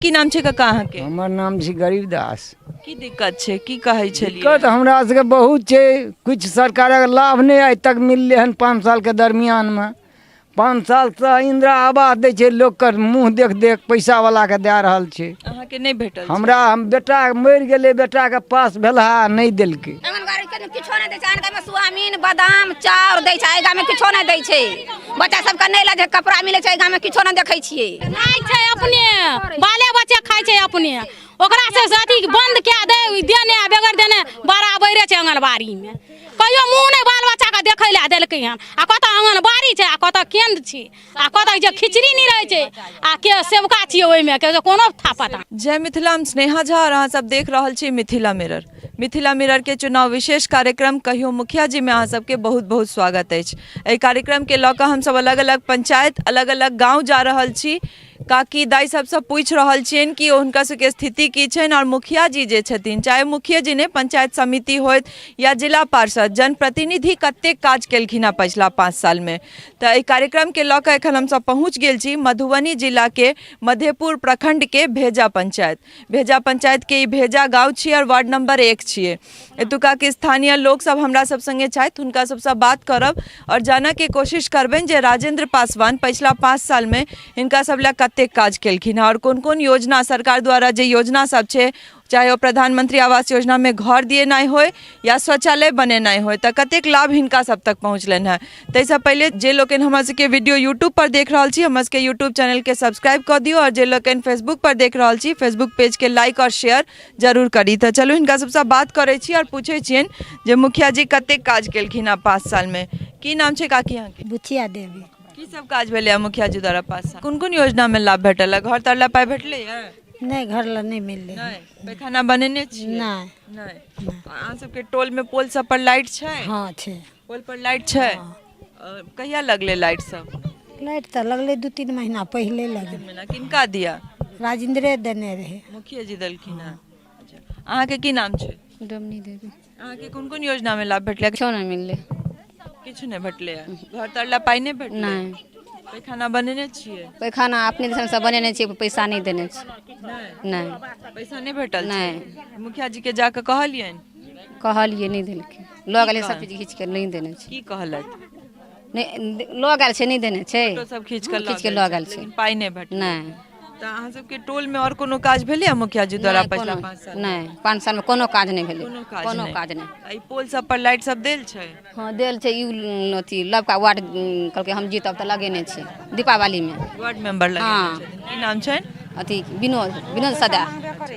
की नाम छे कका अहाँ के? हमर नाम छी गरीबदास। की दिक्कत छे की कहे छलिए? दिक्कत हमरा सबके बहुत छे, कुछ सरकारक लाभ नहीं आज तक मिलले हन 5 साल के दरमियान में। 5 साल से इंदिरा आवास दे छे, लोग कर मुंह देख देख पैसा वाला के दे रहल छे। अहाँ के नहीं भेटल छे? हमरा हम बेटा मर गेले, बेटा के पास भेलहा नहीं देलके। आंगनबाड़ी के किछो नहीं दे छै, आंगन में सुआमीन बादाम चाउर दे छै, गाम में किछो नहीं दे छै। बच्चा सब के नहीं लाजे कपड़ा मिले छै, गाम में किछो नहीं देखै छियै। नहीं छै अपने बाले बच्चे खाइ छै अपने, ओकरा से अथी बंद क्या दे देने बेगर देने बड़ा बैरे छै आंगनबाड़ी में। कहियो मुंह नहीं बाल बच्चा के देखै ला देलकै हन। आ कत आंगनबाड़ी छै, आ कत केंद्र छै, आ कत जे खिचड़ी नहीं रहे छै, आ के सेवका छियै ओइ में के कोनो था पता। जय मिथिला, हम स्नेहा झा और अहाँ सब देख रहल छी मिथिला मिरर। मिथिला मिरर के चुनाव विशेष कार्यक्रम कहियो मुखिया जी में अहाँ सबके बहुत बहुत स्वागत है। एहि कार्यक्रम के लऽ कऽ हम सब अलग अलग पंचायत अलग अलग गाँव जा रहल छी। काकी दाई सबसे पूछ रहल छियन कि हुनका सबके स्थिति की छनि, और मुखिया जी जे छथिन, चाहे मुखिया जी ने पंचायत समिति होइत या जिला पार्षद जनप्रतिनिधि कतेक काज केलखिन हँ पिछला 5 साल में। तो एहि कार्यक्रम के लऽ कऽ एखन हम सब पहुँच गेल छी मधुबनी जिला के मधेपुर प्रखंड के भेजा पंचायत। भेजा पंचायत के ई भेजा गाँव छियै और वार्ड नंबर 1 छियै। एतुका के स्थानीय लोग सब हमरा सब संगे छथि, हुनका सबसे बात करब और जाने के कोशिश करबनि जे राजेंद्र पासवान पिछला 5 साल में हिनका सब लए कतेक काज केलखिन और कोन कोन योजना सरकार द्वारा जे योजना सब छे, चाहे वो प्रधानमंत्री आवास योजना में घर दिए होय या शौचालय बनेनाइ होय, तो कतेक लाभ हिनका सब तक पहुँचलनि है। ताहिसँ पहले जे लोकनि हमर सबके वीडियो यूट्यूब पर देख रहल छी, हमर सबके यूट्यूब चैनल के सब्सक्राइब कर दियो, और जे लोकनि फेसबुक पर देख रहल छी, फेसबुक पेज के लाइक और शेयर जरूर करी। तो चलू हिनका सबसे बात करे छी और पूछे छियन जे मुखिया जी कतेक काज केलखिन 5 साल में। की नाम छे काकी अहाँ के? बुचिया देवी। की सब काज भेलै मुखिया जी द्वारा 5 साल? कोन कोन योजना में लाभ भेटल है? घर तरला पाइ भेटले है? नहीं घर ला नहीं मिलले। नहीं पैखाना बनेने छी? नहीं नहीं। अहाँ सबके टोल में पोल सब पर लाइट छै? हाँ छे। पोल पर लाइट छै? कहिया लगले लाइट सब? लाइट तो लगले 2-3 महीना पहले लगले। महीना किनका दिया? राजेंद्र देने रहे। मुखिया जी देलखिन है। अच्छा, अहाँ के की नाम छै? डमनी देवी। अहाँ के कोन कोन योजना में लाभ भेटले? क्यों नहीं मिलले? किछु नहीं भेटले है। घर तरला पाइ नहीं भेटले? नहीं। पैखाना बनेने छियै? पैखाना अपने दिसन से बनेने छियै, पैसा नहीं देने छी। नहीं। नहीं पैसा नहीं भेटल छै? नहीं। मुखिया जी के जाके कहलियन? कहलिए नहीं देलके, लोग आले सब चीज खींच के नहीं देने छी। की कहलत? नहीं लोग आल से नहीं देने छै, फोटो सब खींच के लोग आल से लेकिन पाइ नहीं भेटल। नहीं। तो अहाँ सबके टोल में और कोनो काज भेलै है मुखिया जी द्वारा नहीं, पिछला कोनो- 5 साल? नहीं 5 साल में कोनो काज नहीं भेले, कोनो काज कोनो नहीं। काज नहीं। आई पोल सब पर लाइट सब देल छै? हाँ देल छै, ई अथी लबका वार्ड कहलके हम जीतब तो लगेने छै दीपावली में। वार्ड मेंबर लगे हाँ। की नाम छै? अथी विनोद सदा।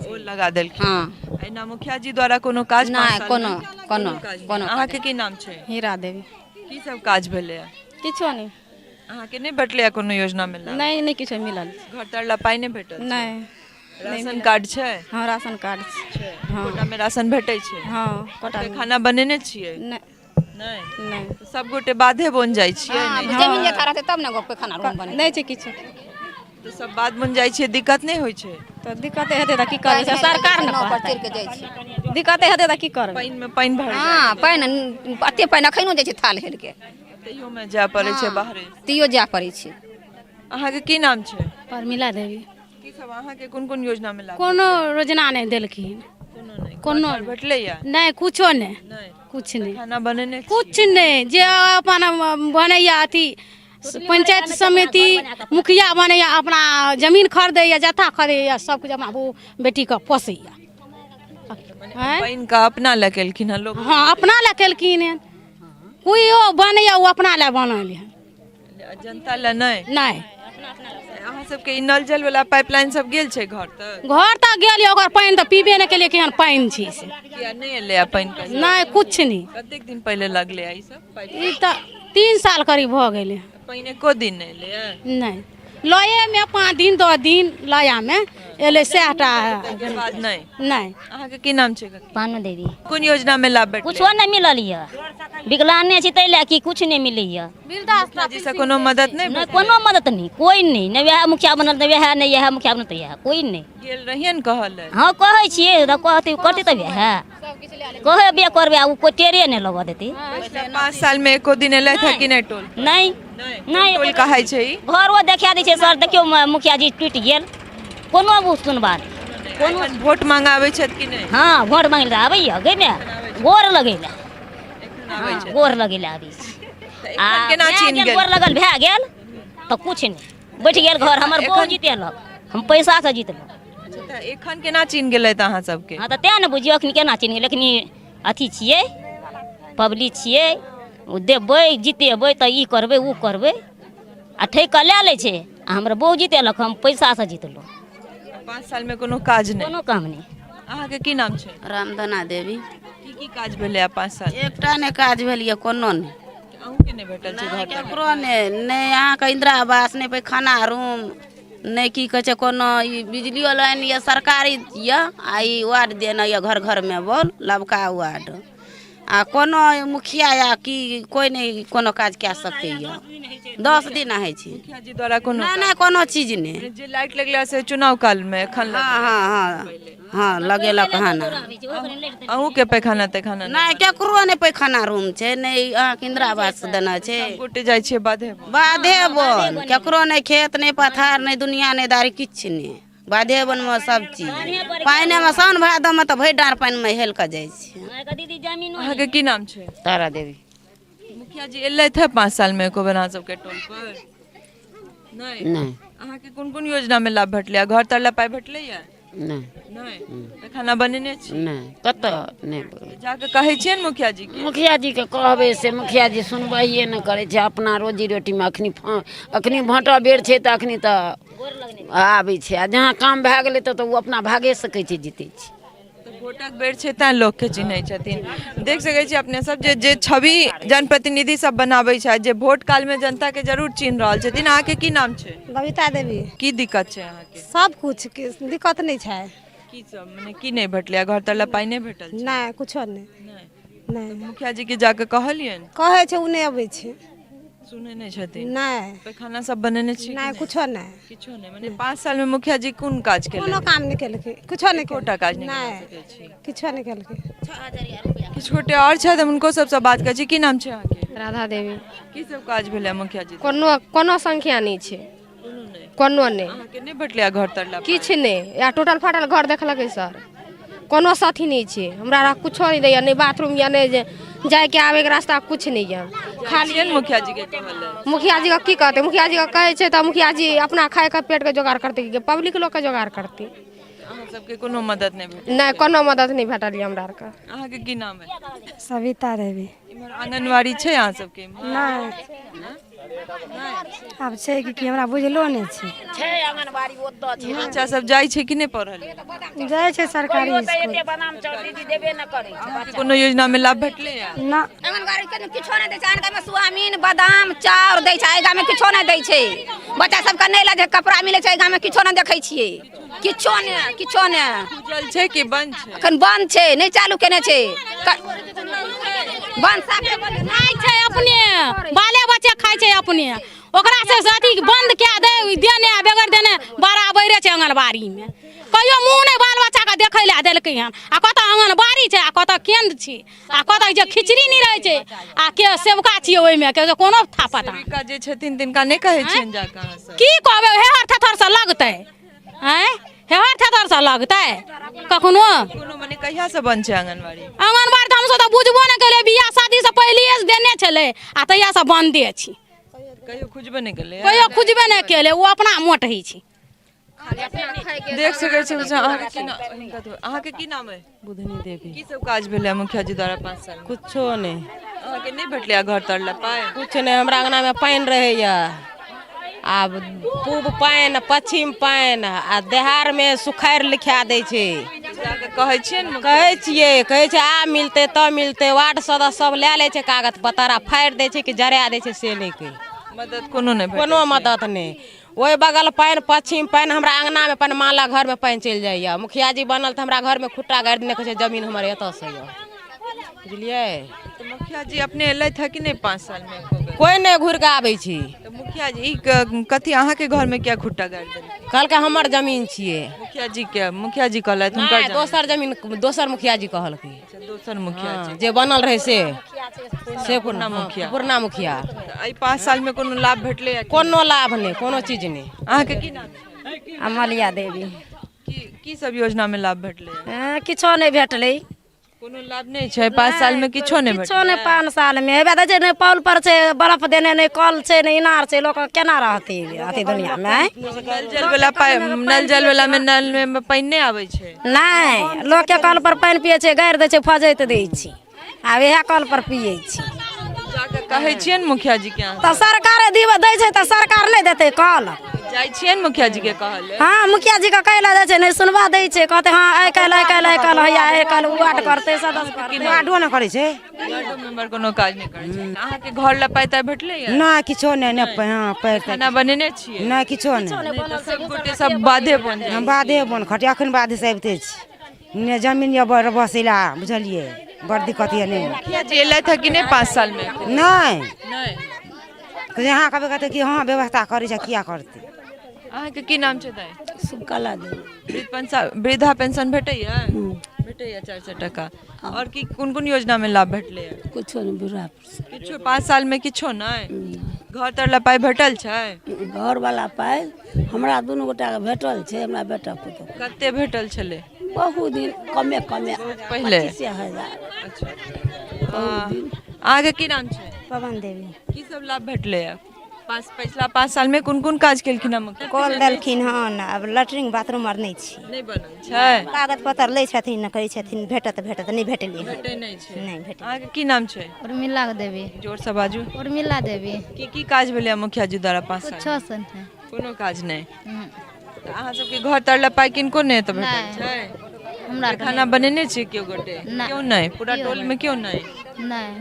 ओ लगा देलखिन। हाँ एना मुखिया जी द्वारा कोनो काज? नहीं 5 साल कोनो में? कोनो काज नहीं। कोनो अहाँ के की नाम छै? हीरा देवी। की सब काज भेलै है? किछो नहीं। अहाँ के नहीं भेटले है कोनो योजना में लाभ? नहीं नहीं किछो मिलल। घर तरला पाइ नहीं भेटल? नहीं। राशन कार्ड छै? हाँ राशन कार्ड छै। कोटा में राशन भेटै छै? हाँ कोटा में। खाना बनेने छियै? नहीं नहीं। नहीं सब गोटे बाधे बन जाइ छियै? हाँ, नहीं। जमीन जे रहते तब ना पैखाना रूम बने। नहीं छै किछो। तो सब बात बन जाइ छियै, दिक्कत नहीं होइ छै? तो दिक्कत हेतै त की करबै, सरकार ने पर कहतै। चढ़ के जाइ छी। दिक्कत हेतै त की करबै। पानि में पानि भर हाँ पानि अते पानि अखनो जाइ छै थाल हेल के, तैयो में जाय पड़ै छै बाहरे। तियो जाय पड़ै छै। अहाँ के की नाम छै? परमिला देवी। की सब अहाँ के कोन कोन योजना में लाभ? कोनो योजना नहीं देलखिन। कोनो नहीं। कोनो घर भेटले या? नहीं कुछो नहीं। नहीं। कुछ नहीं। खाना बनेने छी? कुछ नहीं, जे अपन बनैया अथी पंचायत समिति मुखिया बनैया, अपना जमीन खरीदैया, जथा खरीदैया, सब कुछ अपना वो बेटी का पोसैया। हैं? पानि का अपना ले केलखिन हँ लोग? हाँ अपना ला केलखिन हन। कोई बनैया वो अपना ला बनल हन। जनता ले नहीं? नहीं अहाँ सबके ई नल जल वाला पाइपलाइन सब गेल छै घर तक? घर तक गेल, ओकर पानि तो पीबे नहीं केलिए, केहन पानि छै से। किया नहीं एले आ पानि का? नहीं कुछ नहीं। कतेक दिन पहले लगले आ ई सब पाइप? ई तो 3 साल करीब भ गेले। पानि एको दिन नहीं एले है? नहीं लये में 5 दिन 10 दिन लया में एले से हटा के बाद नहीं? नहीं। अहाँ के की नाम छै? पानो देवी। कोन योजना में लाभ भेटले? कुछो नहीं मिलल ये, विकलांगे छी तैले कि कुछ नहीं मिले ये। मुखिया जी से कोनो मदद नहीं नहीं भेटल? कोनो मदद नहीं, कोई नहीं, न वह मुखिया बनल न वह नहीं, यह मुखिया बनल तो यह कोई नहीं। गेल रहियन कहल है? हाँ कहै छियै त कहते करते तब है, कहे बे करबे उ कोई टेरे नहीं लगा देती। पिछला 5 साल में एको दिन एले था कि नहीं टोल? नहीं नहीं नहीं टोल कहाय छै ई? घरो देखा दै छै सर, देखियो मुखिया जी टूट गेल, कोनो सुनबा नहीं एखन वोट मांगाबै छथि कि नहि हाँ वोट मांगे आबैया गई में गोर लगेला एखन आबै छथि गोर लगेला आबी तऽ एखन केना चीन गेल गोर लगल भए गेल तो कुछ नहीं बैठ गेल घर हमर बहु जीतेलक हम पैसा से जीतलक अच्छा, तऽ एखन केना चीन गेलथि अहाँ सबके हाँ तो तें ने बुझियो अखनी केना चिन्ह लेकिन अथी छियै पब्लिक छियै ओ देबै जीतेबै तऽ ई करबै ओ करबै आ ठेका लए लै छै आ हमर बहु जीतेलक हम पैसा से जीतलहुँ 5 साल में कोनो काज नहि कोनो काम नहीं अहाँके की नाम छै रामधना देवी की काज भेलै 5 साल एकटा ने काज भेल यऽ कोनो ने अहूँके नहि भेटल छै घर तर केकरो ने अहाँके इंदिरा आवास ने पैखाना रूम ने की कहै छै कोनो ई बिजलियो लाइन यऽ सरकारी यऽ आ ई वार्ड देना यऽ घर घर में बोल लबका वार्ड आ कोनो मुखिया या की कोई नहीं कोनो काज कए सकते यऽ 10 दिन है छै मुखिया जी द्वारा कोनो नहीं कोनो चीज नहीं जे लाइट लगला से चुनाव काल में एखन हाँ हाँ हाँ हाँ लगेलक हाँ ना अहूँके पैखाना तैखाना नहीं केकरो नहीं पैखाना रूम छै नहीं अहाँके इंदिरा आवास देना छै गोटे जाइ छियै बाधे बाधे बन केकरो नहीं खेत नहीं पथार नहीं दुनिया नहीं दारी किछ नहीं बाधे बन में सब चीज पानी में साउन भादो में तो भरि डार पानी में हेल के जाइ छै दीदी जमीन अहाँके की नाम छै तारा देवी मुखिया जी एलथि है 5 साल में एको बेर अहाँ सबके टोल पर नहीं नहीं अहाँके कोन कोन योजना में लाभ भेटलै घर तरला पाइ भेटलैया नहीं नहीं खाना बनेने छी नहीं कत नहीं जाके कहै छियै ने मुखिया जी के मुखिया जी के कहबे से मुखिया जी सुनवाइए न करे छै अपना रोजी रोटी में अखनी भाटा बेर छै तऽ अखनी तऽ आबै छै आ जहाँ काम भए गेलै तऽ ओ अपना भागे सकै छै जीते छै वोटक बेर छै तैं लोकके चिन्है छथिन देख सकै छी अपने सब जे छवि जनप्रतिनिधि सब बनाबै छै जे वोट काल में जनता के जरूर चिन्ह रहल छथिन अहाँके की नाम छै बबीता देवी की दिक्कत छै अहाँके सब कुछ के दिक्कत नहीं छै की सब मने की नहीं भेटलै घर तरला पाइ नहीं भेटल छै नहीं कुछो नहीं नहीं नहीं मुखिया जी के जाके कहलियन कहे छै उ नहीं अबै छै सुनै नहीं छथिन नहीं पैखाना सब बनेने छी नहीं कुछो नहीं किछो नहीं मने 5 साल में मुखिया जी कोन काज केलनि कोनो काम नहीं केलकै कुछो नहीं कोटा काज नहीं नहीं कर सकै छी किछो नहीं केलकै किछु गोटे और छथि हम हुनको सबसँ बात करै छी की नाम छै अहाँके राधा देवी की सब काज भेलै मुखिया जी कोनो संख्या नहीं छै कोनो नहीं अहाँके नहीं भेटलै घर तरला किछ नहीं या टूटल फाटल घर देखलकै सर कोनो साथी नहीं छै हमरा कुछो नहीं दैया नहीं बाथरूम या नहीं जाए के आवे के रास्ता कुछ नहीं है खाली मुखिया जी के कहले मुखिया जी का की कहते मुखिया जी का कहे छै तऽ मुखिया जी अपना खाए के पेट के जोगाड़ करते कि पब्लिक लोग के जोगाड़ करते अहाँ सबके कोनो मदद नहीं भेटल नहीं कोनो मदद नहीं भेटल हमरा आर के अहाँके की नाम है सविता देवी इमहर आंगनवाड़ी छै अहाँ सबके नहीं आब छै कि हमरा बुझलो नहीं छै छै आंगनबाड़ी ओतऽ छै बच्चा सब जाइ छै कि नहीं पढ़ल जाइ छै सरकारी स्कूल बादाम चाउर दीदी देबे न करे छै अहाँके कोनो योजना में लाभ भेटलै या ना आंगनबाड़ी के किछो नहीं दै छै आनका में सुआमीन बादाम चाउर दै छै गाम में किछो नहीं दै छै बच्चा सब के नहीं ला कपड़ा मिले छै गाम में किछो नहीं देखै छियै किछो नहीं खुजल छै कि बंद छै अखन बंद छै नहीं चालू केने छै बंद साफे बंद खाइ छै अपने बाले बच्चे खाइ छै अपने ओकरा से अथी बंद कए दे देने बेगर देने बड़ा बैरे छै आंगनबाड़ी में कहियो मुँह नहीं बाल बच्चा के देखै लए देलकै हन आ कतऽ आंगनबाड़ी छै आ कतऽ केंद्र छै आ कतऽ जे खिचड़ी नहीं रहै छै आ के सेवका छियै ओहिमे के कोनो था पता सेविका जे छथिन तिनका नहीं कहै छियनि जाके अहाँ सब की कहबै हेहर थथर से लगतै हैं हेहर थथर से लगतै कखनो कोनो मने कहिया से बंद छै आंगनवाड़ी आंगनबाड़ी तऽ हमसब तऽ बुझबो नहि केलियै बियाह शादी से पहिले से देने छलै आ तहिया से बंदे छी कहियो खुजबे नहीं केलै कहियो खुजबे नहि केले ओ अपना मोट ही छी देख सकै छी अहाँके की नाम है बुधनी देवी की सब काज भेलै मुखिया जी द्वारा 5 साल में कुछो नहीं अहाँके नहीं भेटलै घर तरला पाइ कुछ नहीं हमरा अंगना में पानी रहैया आब पूब पानि पश्चिम पानि आ देहार में सुखाड़ लिखा दै छै जाके कहै छियै ने कहै छियै आ मिलते तब मिलते वार्ड सदस्य सब लए लै छै कागज पतरा फाड़ि दै छै कि जरा दै छै से नहीं के मदद कोनो नहीं भेटै कोनो मदद नहीं ओहि बगल पानि पश्चिम पानि हमरा अंगना में अपन माला घर में पानि चलि जाइया मुखिया जी बनल तऽ हमरा घर में खुट्टा गाड़ि देने कहै छै जमीन हमर एतऽ से यऽ बुझलियै तो मुखिया जी अपने एलथि है कि नहीं 5 साल में एको बेर? कोई नहीं घुरि के आबै छी तो मुखिया जी कथी अहाँके घर में क्या खुट्टा गाड़ि देलकै कहलकै हमर जमीन छियै मुखिया जी कहलथि हुनकर नहीं दोसर जमीन दोसर मुखिया जी कहलकै अच्छा, दोसर मुखिया जी जे बनल रहे से पुरना मुखिया पुरना मुखिया एहि 5 साल में कोनो लाभ भेटलै या कि? कोनो लाभ नहीं कोनो चीज नहीं अहाँके की नाम है? अमलिया देवी की सब योजना में लाभ भेटले? किछो नहीं भेटलै, कोनो लाभ नहीं छै 5 साल में, किछो नहीं किछो नहीं 5 साल में। हेबे छै नहीं पौल पर छै, बर्फ देने नहीं, कल छै नहीं, इनार छै, लोग केना रहतै अथी दुनिया में? नल जल वाला में नल में पानी नहीं आवे छै, नहीं लोग के कल पर पानी पिए छै, गारि दै छै, फजैत दै छै, आब इएह कल पर पिए छै। जाके कहै छियै ने मुखिया जी के यहाँ? तो सरकार दै छै तो सरकार नहीं देते कल? जाइ छियै ने मुखिया जी के कहले? हाँ मुखिया जी के कहला दै छै, नहीं सुनवा दै छै, कहते हाँ आइ काल्हि हैया आइ काल्हि वाट करते, सदस्य करते, वार्डो न करै छै, वार्डो मेंबर कोनो काज नहीं करै छै। अहाँ के घर ला पाइता भेटले या? ना किछो नहीं, हाँ पैर खाना बनेने छियै? ना किछो नहीं, सब गोटे सब बाधे बन जाइ। हम बाधे बन खटे, अखन बाधे से आबिते छी, ने जमीन या बड़ बसेला, बुझलिए बड़ दिक्कत ये नहीं। मुखिया जी एलै था कि नहीं 5 साल में? नहीं नहीं। यहाँ कभी कहते कि हाँ व्यवस्था करे छै, किया करते? अहाँ के की नाम छै दाई? सुकला देवी। वृद्धा पेंशन भेटैया? भेटैया 400 टका। और की कोन योजना में लाभ भेटले? कुछो नहीं, बुढ़ा किछो 5 साल में किछो नहीं? घर तर ला पाई भेटल छै? घर वाला पाई हमरा दुनू गोटा के भेटल छै, हमरा बेटा पुतौह कते भेटल छले? बहुत दिन कमे पहले। 25,000। अच्छा आगे की नाम छै? पवन देवी। की सब लाभ भेटले? पिछला 5 साल में कोन काज केलखिन हम? कॉल देलखिन हन, अब लैट्रिन बाथरूम आर नहीं छी, नहीं बनल छै, कागज पत्तर लै छथिन, कहै छथिन भेटत नहीं भेटलै, भेटै नहीं छै। नहीं भेटल। आगे की नाम छै? उर्मिला देवी। जोर से बाजू। उर्मिला देवी। की काज भेलै मुखिया जी द्वारा 5 साल? कुछो से नहीं। कोनो काज नहीं। अहाँ सबके घर तर ला पाई किनको नहीं तो भेटल छै? हमरा खाना बनेने छी क्यों गोटे? क्यों नहीं? पूरा टोल में क्यों नहीं? नहीं।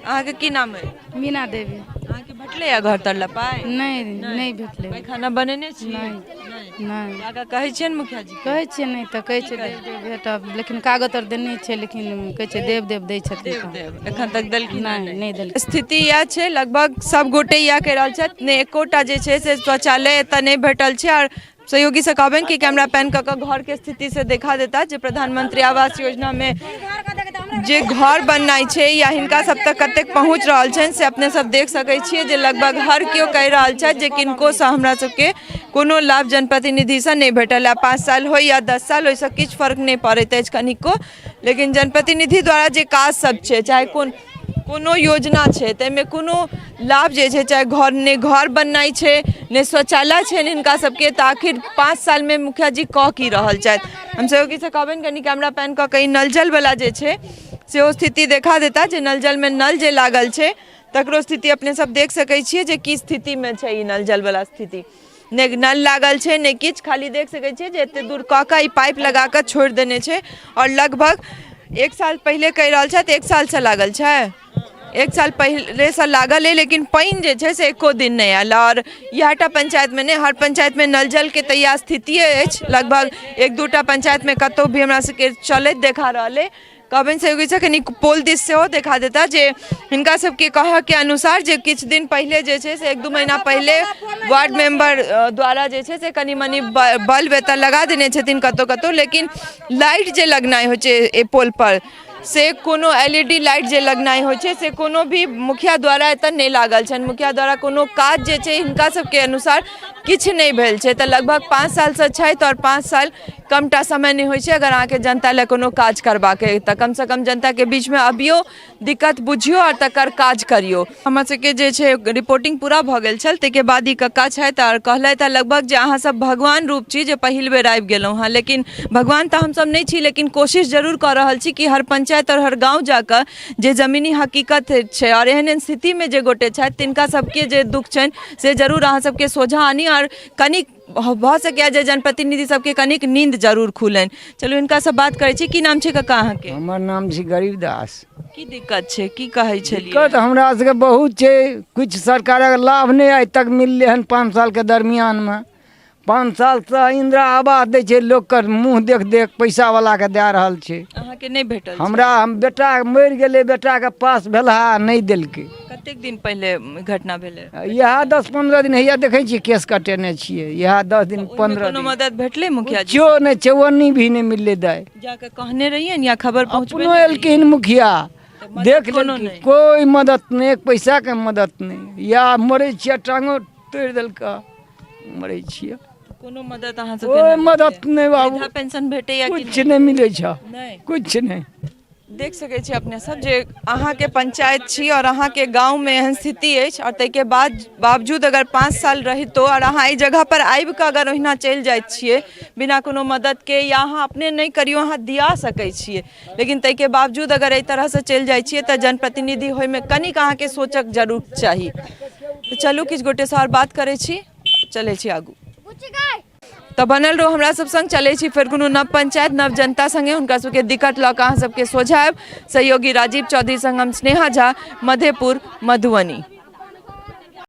अहाँ के की नाम है? मीना देवी। अहाँ के भेटले या घर तर ला पाई? नहीं भेटले। पाई खाना बनेने छी? नहीं। आगा कहै छियै ने मुखिया जी? कहै छियै नहीं तो कहै छै भेटब, लेकिन कागज और देने छै, लेकिन कहै छै देव दै छथिन। देव एखन तक देलखिन नहीं देलखिन। स्थिति यह छै, लगभग सब गोटे यह कह रहल छथि, ने एकोटा जे छै से शौचालय एतऽ नहीं भेटल छै। और सहयोगी से कहबनि कि कैमरा पैन कऽ घर के स्थिति से देखा देता जे प्रधानमंत्री आवास योजना में जे घर बननाइ छै या हिनका सब तक कतेक पहुँच रहल छनि से अपने सब देख सकै छियै जे लगभग हर केओ कहि रहल छथि जे किनको से हमरा सबके कोनो लाभ जनप्रतिनिधि से नहीं भेटल है। 5 साल हो या 10 साल, ओहिसँ किछु फर्क नहीं पड़ैत अछि कनिको, लेकिन जनप्रतिनिधि द्वारा जे काज सब छै, चाहे कोनो योजना छै, ताहिमे कोनो लाभ जे छै, चाहे घर बननाइ छै, ने शौचालय छै हिनका सबके, तऽ आखिर 5 साल में मुखिया जी कऽ की रहल छथि? हम सहयोगी से कहबनि कनि कैमरा पैन कऽ कहीं नल जल वाला जे छै सेहो स्थिति देखा देता, जे नल जल में नल जे लागल छै तकरो स्थिति अपने सब देख सकै छियै जे की स्थिति में छै ई नल जल वाला स्थिति। ने नल लागल छै ने किछु, खाली देख सकै छियै जे एते दूर कऽ कऽ ई पाइप लगा कऽ छोड़ि देने छै। और लगभग 1 साल पहले कहि रहल छथि 1 साल से लागल छै, 1 साल पहले से लागल है, लेकिन पानी जे छै से एको दिन नहीं आयल। और इहटा पंचायत में नहीं, हर पंचायत में नल जल के तैयार स्थिति अछि, लगभग 1-2टा पंचायत में कतौ भी हमरा सबके चलैत देखा रहल है। कहबनि सहयोगी से कनि पोल दिस सेहो देखा देता जे हिनका सबके कहऽ के अनुसार जे किछु दिन पहले जे छै से 1-2 महीना पहले वार्ड मेंबर द्वारा जे छै से कनि मनी बल्ब एतऽ लगा देने छथिन कतौ, लेकिन लाइट जे लगनाइ होइ छै ए पोल पर से कोनो LED लाइट जे लगनाइ होइ छै से कोनो भी मुखिया द्वारा एतऽ नहीं लागल छनि। मुखिया द्वारा कोनो काज जे छै हिनका सबके अनुसार किछु नहीं भेल छै। तऽ लगभग 5 साल से छथि और 5 साल कमटा समय नहीं होइ छै अगर अहाँके जनता लए कोनो काज करबाक अइ तऽ कम से कम जनता के बीच में अबियो, दिक्कत बुझियो और तकर काज करियो। हमर सबके जे छै रिपोर्टिंग पूरा भऽ गेल छल, ताहिके बाद ई कक्का छथि और कहलथि लगभग जे अहाँ सब भगवान रूप छी जे पहिल बेर आबि गेलहुँ हँ, लेकिन भगवान तऽ हमसब नहीं छी, लेकिन कोशिश जरूर कऽ रहल छी कि हर पंचायत और हर गाँव जाकर जे जमीनी हकीकत छै और एहन स्थिति में जे गोटे छथि तिनका सबके जे दुख छनि से जरूर अहाँ सबके सोझा आनी और कनिक भऽ सकैए जे जनप्रतिनिधि सबके कनिक नींद जरूर खुलनि। चलू हिनका से बात करै छी। की नाम छै कक्का अहाँके? हमर नाम छै गरीबदास। की दिक्कत छै, की कहै छलियै? दिक्कत हमरा सबके बहुत छै, कुछ सरकारक लाभ नहीं आइ तक मिलले हन 5 साल के दरमियान में। 5 साल से इंदिरा आवास दै छै, लोग के मुँह देख पैसा वाला के दे रहल छै। अहाँके नहीं भेटल? हमरा बेटा मरि गेलै, बेटा के पास भेलहा नहीं देलकै। कतेक दिन पहले घटना भेलै? यह 10-15 दिन हैया देखै छियै केस कटेने छियै, यह 10 दिन 15 कोनो दिन मदद भेटले मुखिया जी? जो नहीं चवन्नी भी नहीं मिलले दाय। जाके कहने रहिए या खबर पहुंचबे? एलखिन मुखिया देख लेलखिन, कोई मदद नहीं, 1 पैसा के मदद नहीं। या मरे छियै, टांगो तोड़ देलका, मरे छियै। कोनो मदद अहाँ कोई सबके मदद नहीं बाबू, वृद्धा पेंशन भेटैया कि कुछ नहीं मिले छ, नहीं? कुछ नहीं। देख सकै छी अपने सब जे अहाँ के पंचायत छी और अहाँ के गांव में एहन स्थिति अछि और तै के बावजूद अगर 5 साल रहितो और अहाँ ई जगह पर आबि कऽ अगर ओहिना चलि जाइत छियै बिना कोनो मदद के या अहाँ अपने नहीं करियो अहाँ दिया सकै छियै, लेकिन तै के बावजूद अगर एहि तरह से चलि जाइ छियै तऽ जनप्रतिनिधि होय में कनिक अहाँ के सोचक जरूर चाही। तो चलू किछु गोटे से और बात करै छी, चलै छी आगू। तो बनल रहो हमरा सब संग, चले छी फिर कोनो नव पंचायत नव जनता संगे हुनका सबके दिक्कत लऽ कऽ अहाँ सबके सोझायब। सहयोगी राजीव चौधरी संग हम स्नेहा झा, मधेपुर, मधुबनी।